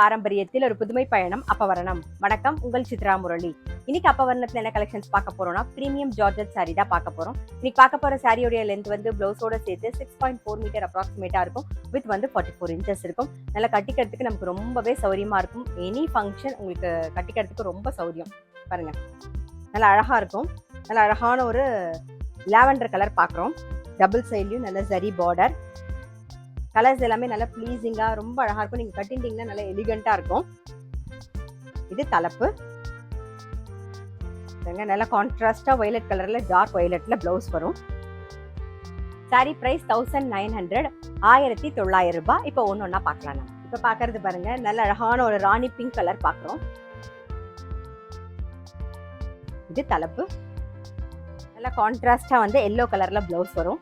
பாரம்பரியத்தில் ஒரு புதுமை பயணம் அப்பவரணம். வணக்கம், உங்கள் சித்ரா முரளி. இன்னைக்கு அப்பவரணத்துல என்ன கலெக்ஷன்ஸ் பார்க்க போறோம்னா, பிரீமியம் ஜார்ஜெட் சாரி தான் பார்க்க போறோம். இன்னைக்கு பார்க்க போற சாரியோட லென்த் வந்து பிளவுஸோட சேர்த்து 6.4 மீட்டர் அப்ராக்சிமேட்டா இருக்கும். வித் வந்து 44 இன்ச்சஸ் இருக்கும். நல்லா கட்டிக்கிறதுக்கு நமக்கு ரொம்பவே சௌரியமா இருக்கும். எனி ஃபங்க்ஷன் உங்களுக்கு கட்டிக்கிறதுக்கு ரொம்ப சௌரியம். பாருங்க, நல்லா அழகா இருக்கும். நல்லா அழகான ஒரு லாவெண்டர் கலர் பார்க்குறோம். டபுள் சைட்லயும் நல்ல ஜரி பார்டர். கலர்ஸ் எல்லாமே நல்லா ப்ளீசிங்கா ரொம்ப அழகா இருக்கும். நீங்க கட்டிட்டீங்கன்னா நல்லா எலிகண்டா இருக்கும். இது தலைப்பு. நல்லா கான்ட்ராஸ்டா வயலட் கலர்ல டார்க் வயலட்ல பிளவுஸ் வரும். சாரி பிரைஸ் 1900, 1900 ரூபாய். இப்போ ஒன்னொன்னா பார்க்கலாம். நம்ம இப்ப பாக்குறது பாருங்க, நல்ல அழகான ஒரு ராணி பிங்க் கலர் பாக்குறோம். இது தலைப்பு. நல்லா கான்ட்ராஸ்டா வந்து எல்லோ கலர்ல பிளவுஸ் வரும்.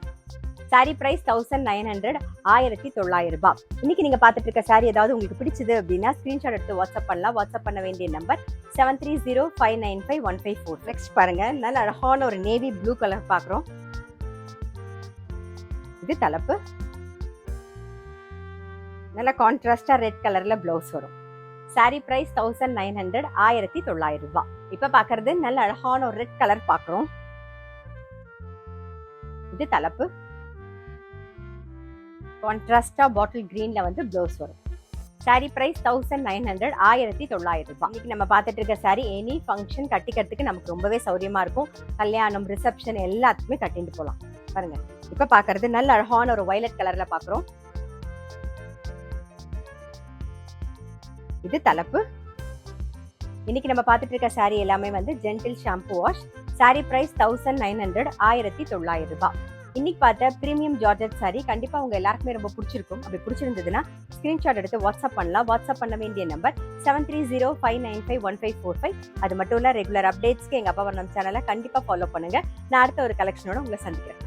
சாரி பிரைஸ் 1900, 1900 ரூபாய். இன்னைக்கு நீங்க பார்த்துட்டு இருக்க சாரி ஏதாவது உங்களுக்கு பிடிச்சது அப்படின்னா ஸ்கிரீன்ஷாட் எடுத்து வாட்ஸ்அப் பண்ணலாம். வாட்ஸ்அப் பண்ண வேண்டிய நம்பர் 7305951546. நெக்ஸ்ட் பாருங்க, நல்ல அழகான ஒரு நேவி ப்ளூ கலர் பாக்குறோம். இது தலைப்பு. நல்ல கான்ட்ராஸ்டா ரெட் கலர்ல பிளவுஸ் வரும். சாரி பிரைஸ் 1900, 1900 ரூபாய். இப்ப பாக்குறது நல்ல அழகான ஒரு ரெட் கலர் பாக்குறோம். இது தலைப்பு. கான்ட்ராஸ்டா பாட்டில் கிரீன்ல வந்து பிளவுஸ் வரும். சாரி பிரைஸ் 1900, 1900 ரூபாய். இன்னைக்கு நம்ம பார்த்துட்டு இருக்க சாரி எனி ஃபங்க்ஷன் கட்டிக்கிறதுக்கு நமக்கு ரொம்பவே சௌரியமா இருக்கும். கல்யாணம், ரிசப்ஷன் எல்லாத்துக்குமே கட்டிட்டு போகலாம். பாருங்க, இப்ப பாக்குறது நல்ல அழகான ஒரு வயலட் கலர்ல பாக்குறோம். இது தலைப்பு. இன்னைக்கு நம்ம பார்த்துட்டு இருக்க சாரி எல்லாமே வந்து gentle shampoo wash. Sari price 1900, 1900 ரூபாய். இன்னைக்கு பார்த்த பிரீமியம் ஜார்ஜெட் சாரி கண்டிப்பா உங்க எல்லாருக்குமே ரொம்ப பிடிச்சிருக்கும். அப்படி பிடிச்சிருந்ததுன்னா ஸ்கிரீன்ஷாட் எடுத்து வாட்ஸ்அப் பண்ணலாம். வாட்ஸ்அப் பண்ண வேண்டிய நம்பர் 7305951545. அது மட்டும் இல்ல, ரெகுலர் அப்டேட்ஸ்க்கு எங்க அப்பவரணம் சேனலை கண்டிப்பா ஃபாலோ பண்ணுங்க. நான் அடுத்த ஒரு கலெக்ஷனோட உங்களை சந்திக்கிறேன்.